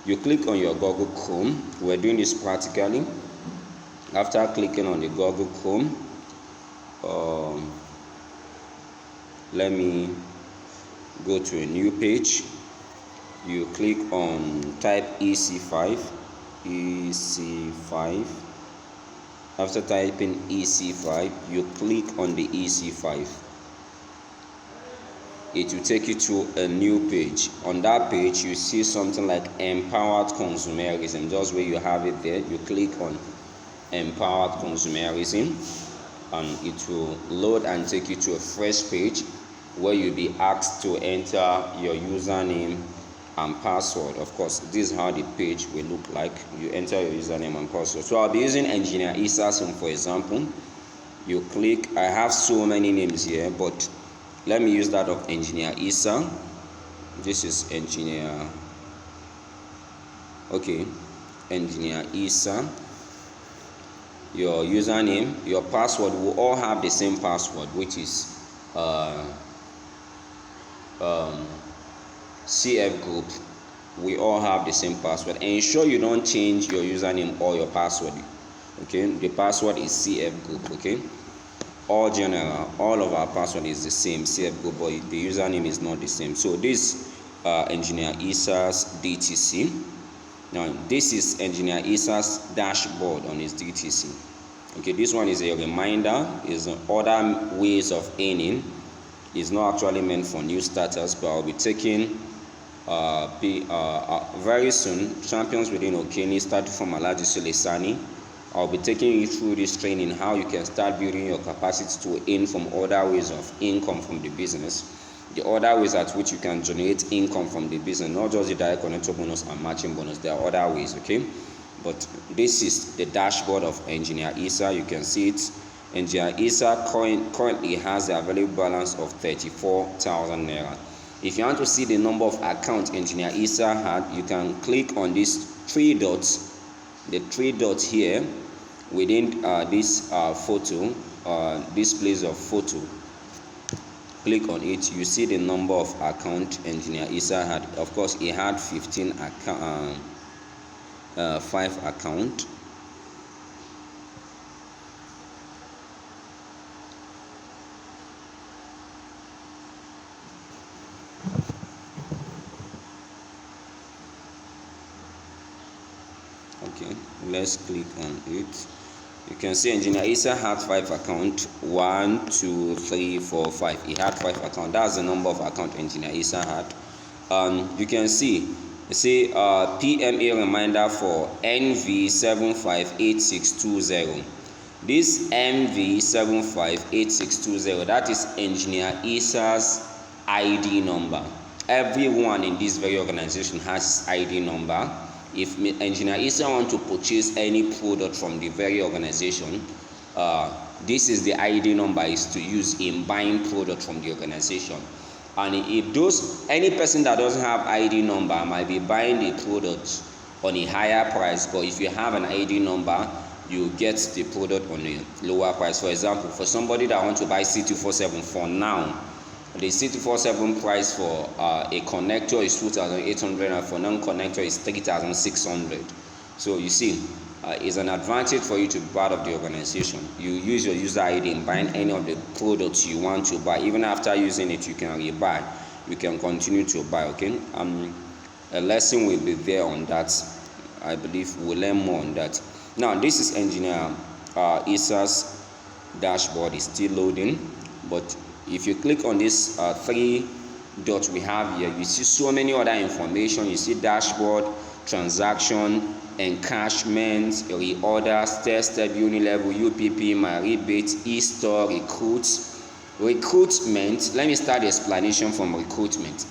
You click on your Google Chrome. We're doing this practically. After clicking on the Google Chrome, let me go to a new page. You click on type EC5. After typing EC5, you click on the EC5. It will take you to a new page. On that page, you see something like empowered consumerism. Just where you have it there, you click on empowered consumerism, and it will load and take you to a fresh page where you'll be asked to enter your username and password. Of course, this is how the page will look like. You enter your username and password. So I'll be using Engineer Issa Sim, for example. You click. I have so many names here, but let me use that of Engineer Issa. This is Engineer. Okay, Engineer Issa. Your username, your password will all have the same password, which is CF Group. We all have the same password. And ensure you don't change your username or your password. Okay, the password is CF Group. Okay, all general, all of our password is the same, CF Group, but the username is not the same. So this Engineer Issa's DTC. Now this is Engineer Issa's dashboard on his DTC. Okay, this one is a reminder, is other ways of earning. It's not actually meant for new starters, but I'll be taking very soon. Champions within Okene, starting from Alhaji Suleisani. I'll be taking you through this training, how you can start building your capacity to earn from other ways of income from the business. The other ways at which you can generate income from the business, not just the direct connector bonus and matching bonus. There are other ways, okay? But this is the dashboard of Engineer Issa. You can see it. Engineer Issa currently has the available balance of 34,000 naira. If you want to see the number of accounts Engineer Issa had, you can click on these three dots. The three dots here within this photo, this place of photo. Click on it. You see the number of account Engineer Issa had. Of course, he had 5 account. Okay, let's click on it. You can see Engineer Issa had 5 accounts. 1, 2, 3, 4, 5. He had 5 accounts. That's the number of accounts Engineer Issa had. You can see, PMA reminder for NV758620. This NV758620, that is Engineer Issa's ID number. Everyone in this very organization has his ID number. If Engineer Issa want to purchase any product from the very organization, this is the ID number is to use in buying product from the organization. And if any person that doesn't have ID number might be buying the product on a higher price, but if you have an ID number, you get the product on a lower price. For example, for somebody that wants to buy C247 for now, the C247 price for a connector is 2,800 and for non-connector is 3,600. So you see, it's an advantage for you to be part of the organization. You use your user ID in buying any of the products you want to buy. Even after using it, you can rebuy. You can continue to buy, okay? A lesson will be there on that. I believe we'll learn more on that. Now, this is Engineer Issa's dashboard. It's still loading, but if you click on this 3 dots we have here, you see so many other information. You see dashboard, transaction, encashment, reorders, tested, unilevel, UPP, my rebate, e-store, recruitment. Let me start the explanation from recruitment.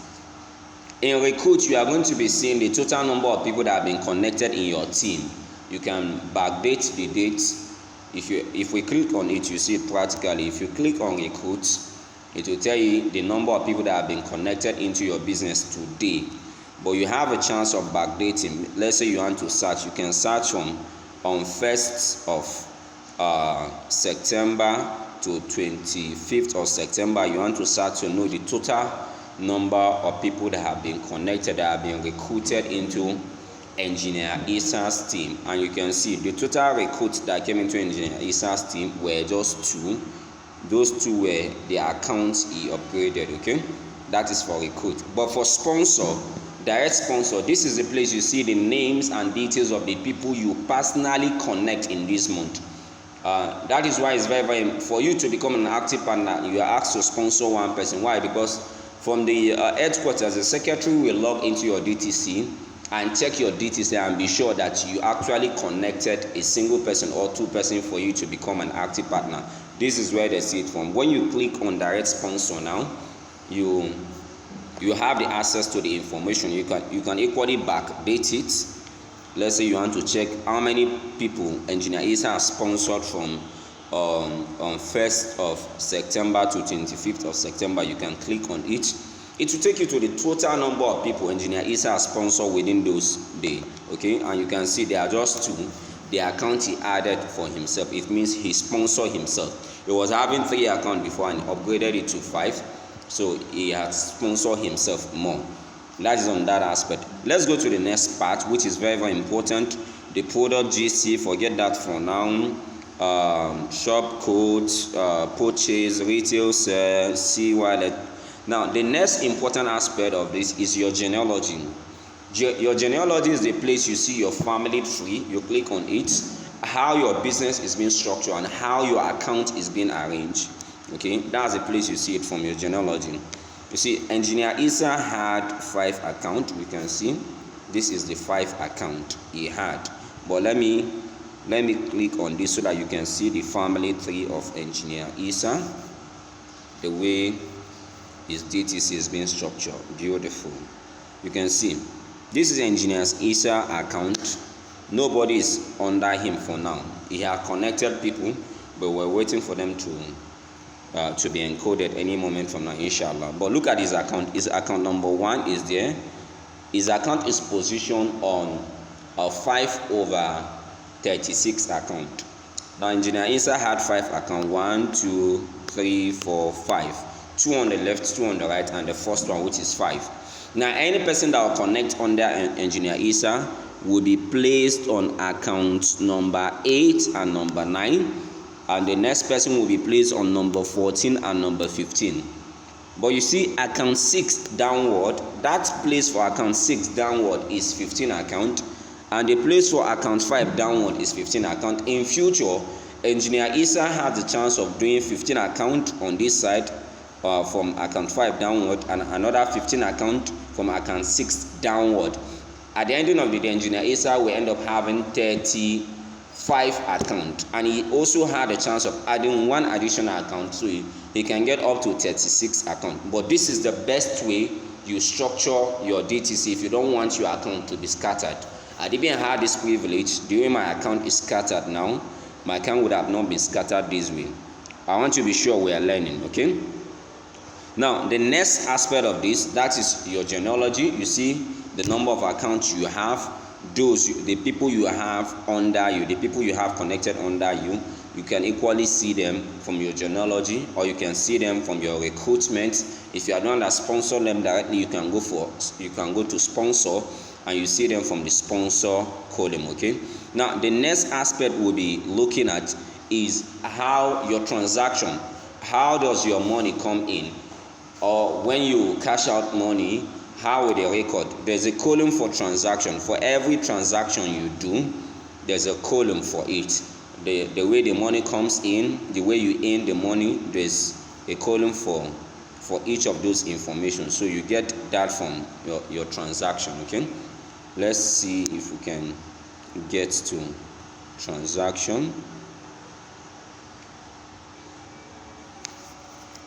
In recruit, you are going to be seeing the total number of people that have been connected in your team. You can backdate the dates. If we click on it, you see it practically. If you click on recruit, it will tell you the number of people that have been connected into your business today. But you have a chance of backdating. Let's say you want to search. You can search on 1st of September to 25th of September. You want to search to know the total number of people that have been connected, that have been recruited into Engineer Isa's team, and you can see the total recruits that came into Engineer Isa's team were just 2. Those 2 were the accounts he upgraded. Okay, that is for recruit. But for sponsor, direct sponsor, this is the place you see the names and details of the people you personally connect in this month. That is why it's very, very, for you to become an active partner, you are asked to sponsor one person. Why? Because from the headquarters, the secretary will log into your DTC and check your DTC and be sure that you actually connected a single person or 2 persons for you to become an active partner. This is where they see it from. When you click on direct sponsor now, you have the access to the information. You can equally backdate it. Let's say you want to check how many people Engineer Isa has sponsored from on 1st of September to 25th of September. You can click on it. It will take you to the total number of people Engineer Isa has sponsored within those days. Okay, and you can see there are just 2. The account he added for himself. It means he sponsored himself. He was having 3 accounts before and upgraded it to 5. So he has sponsored himself more. That is on that aspect. Let's go to the next part, which is very, very important. The product GC, forget that for now. Shop codes, purchase, retail sales, C-wallet. Now, the next important aspect of this is your genealogy. Your genealogy is the place you see your family tree. You click on it, how your business is being structured, and how your account is being arranged. Okay, that's the place you see it from, your genealogy. You see, Engineer Isa had 5 accounts. We can see this is the 5 account he had. But let me click on this so that you can see the family tree of Engineer Isa, the way his DTC is being structured. Beautiful. You can see this is Engineer Isa account. Nobody is under him for now. He had connected people, but we're waiting for them to be encoded any moment from now, inshallah. But look at his account. His account number 1 is there. His account is positioned on a 5/36 account. Now, Engineer Isa had 5 accounts. 1, 2, 3, 4, 5. 2 on the left, 2 on the right, and the first one, which is 5. Now, any person that will connect under Engineer Isa will be placed on account number 8 and number 9. And the next person will be placed on number 14 and number 15. But you see, account 6 downward, that place for account 6 downward is 15 account, and the place for account 5 downward is 15 account. In future, Engineer Isa has the chance of doing 15 account on this side from account 5 downward, and another 15 account from account 6 downward. At the ending of the day, Engineer Isa will end up having 35 account, and he also had a chance of adding 1 additional account, so he can get up to 36 account. But this is the best way you structure your DTC if you don't want your account to be scattered. I didn't have this privilege. The way my account is scattered now, my account would have not been scattered this way. I want to be sure we are learning. Okay, now the next aspect of this, that is your genealogy. You see the number of accounts you have, the people you have under you, the people you have connected under you. You can equally see them from your genealogy, or you can see them from your recruitment. If you are not that sponsor them directly, you can go to sponsor, and you see them from the sponsor column. Okay, now the next aspect we'll be looking at is how your transaction, how does your money come in, or when you cash out money, how will they record? There's a column for transaction. For every transaction you do, there's a column for it. The way the money comes in, the way you earn the money, there's a column for each of those information. So you get that from your transaction. Okay, let's see if we can get to transaction.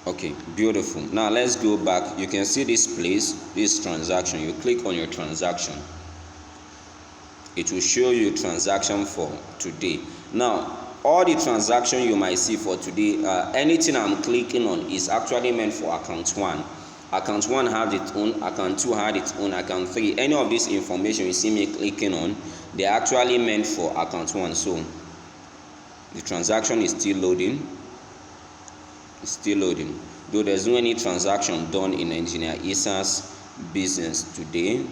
Okay, beautiful. Now let's go back. You can see this place, this transaction. You click on your transaction. It will show you transaction for today. Now, all the transaction you might see for today, anything I'm clicking on is actually meant for account 1. Account 1 has its own, account 2 has its own, account 3. Any of this information you see me clicking on, they're actually meant for account 1. So the transaction is still loading. It's still loading. Though there's no any transaction done in Engineer Isa's business today.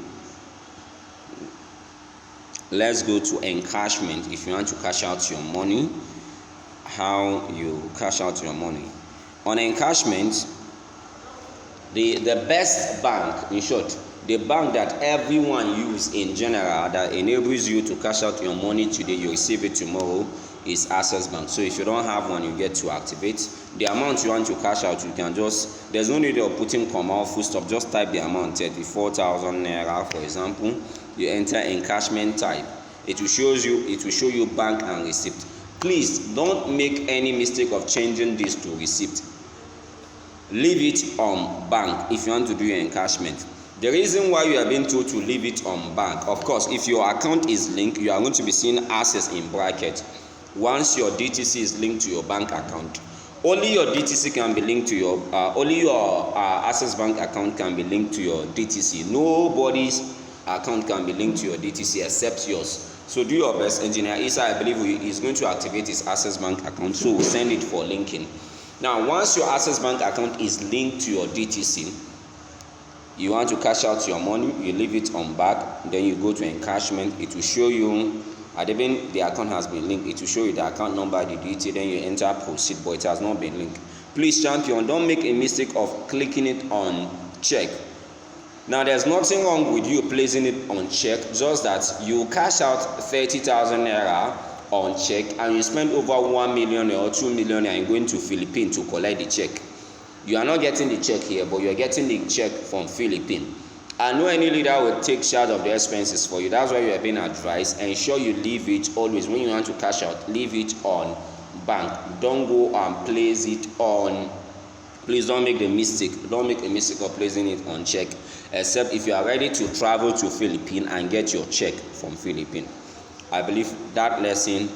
let's go to encashment. If you want to cash out your money, how you cash out your money on encashment, the best bank, in short, the bank that everyone use in general that enables you to cash out your money today, you receive it tomorrow, is Access Bank. So if you don't have one, you get to activate the amount you want to cash out. You can just, there's no need of putting comma or full stop, just type the amount, 34,000 naira for example. You enter encashment type, it will show you bank and receipt. Please don't make any mistake of changing this to receipt. Leave it on bank if you want to do your encashment. The reason why you are being told to leave it on bank, of course, if your account is linked, you are going to be seeing access in bracket. Once your DTC is linked to your bank account, only your DTC can be linked to your only your Access Bank account can be linked to your DTC. Nobody's account can be linked to your DTC except yours. So do your best. Engineer Isa, I believe, is going to activate his Access Bank account, so we'll send it for linking. Now, once your Access Bank account is linked to your DTC, you want to cash out your money, you leave it on back, then you go to encashment. It will show you, even the account has been linked, it will show you the account number, the detail, then you enter proceed, but it has not been linked. Please, champion, don't make a mistake of clicking it on check. Now, there's nothing wrong with you placing it on check, just that you cash out 30,000 naira on check and you spend over 1 million or 2 million and going to Philippines to collect the check. You are not getting the check here, but you are getting the check from Philippines. I know any leader will take charge of the expenses for you. That's why you are being advised. Ensure you leave it always. When you want to cash out, leave it on bank. Don't go and place it on. Please don't make the mistake. Don't make a mistake of placing it on check, except if you are ready to travel to Philippines and get your check from Philippines. I believe that lesson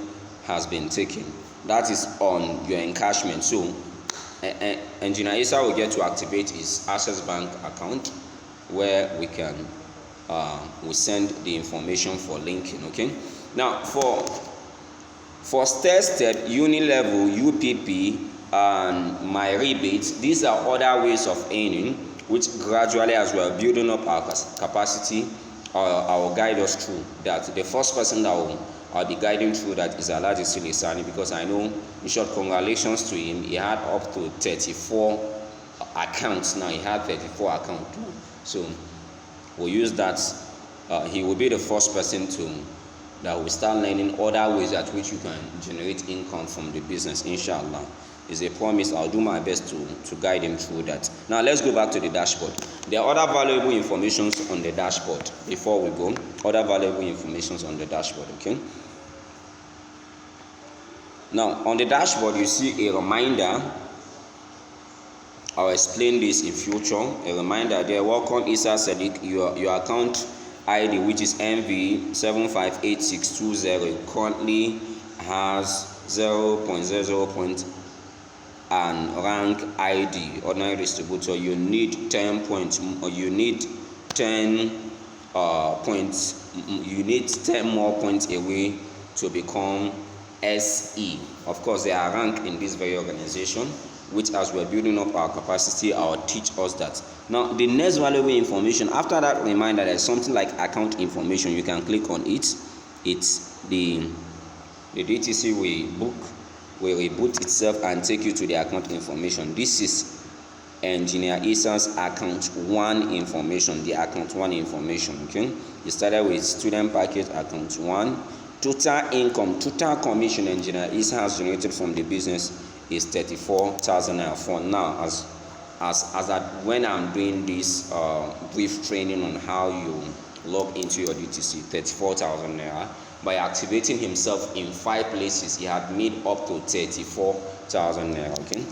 has been taken. That is on your encashment. So Engineer Isa will get to activate his Access Bank account, where we can we send the information for linking. Okay. Now for step, Unilevel, UPP, and My Rebates, these are other ways of earning, which gradually, as we are building up our capacity, I'll guide us through that. The first person that I'll be guiding through that is Alhaji Silisani, because I know, in short, congratulations to him. He had up to 34 accounts. Now he had 34 accounts. So we'll use that. He will be the first person that will start learning other ways at which you can generate income from the business, inshallah. It's a promise. I'll do my best to guide him through that. Now let's go back to the dashboard. There are other valuable informations on the dashboard. Before we go, other valuable informations on the dashboard. Okay. Now on the dashboard, you see a reminder. I'll explain this in future. A reminder there. Welcome Isa Sadiq. Your account ID, which is MV758620, currently has 0.00 points and rank ID, ordinary distributor. You need 10 points, or you need 10 points. You need 10 more points away to become SE. Of course, there are rank in this very organization, which, as we're building up our capacity, I'll teach us that. Now, the next valuable information, after that reminder, there's something like account information. You can click on it. It's the DTC will reboot itself and take you to the account information. This is Engineer Isa's account 1 information, the account 1 information. Okay, you started with student package account 1. Total income, total commission Engineer Isa has generated from the business is 34,000 naira. For now, as at when I'm doing this brief training on how you log into your DTC, 34,000 naira. By activating himself in 5 places, he had made up to 34,000 naira. Okay.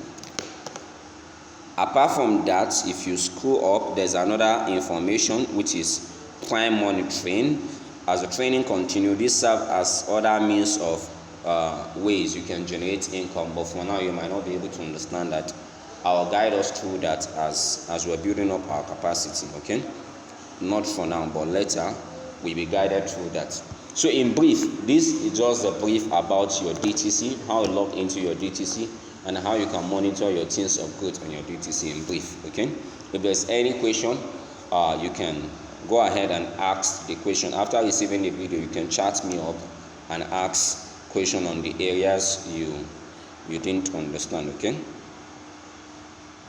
Apart from that, if you scroll up, there's another information, which is prime monitoring. As the training continues, this serves as other means of ways you can generate income, but for now you might not be able to understand that. I'll guide us through that as we're building up our capacity. Okay, not for now, but later we'll be guided through that. So in brief, this is just a brief about your DTC, how you log into your DTC, and how you can monitor your things of growth on your DTC in brief. Okay, if there's any question, you can go ahead and ask the question. After receiving the video, you can chat me up and ask question on the areas you didn't understand. Okay.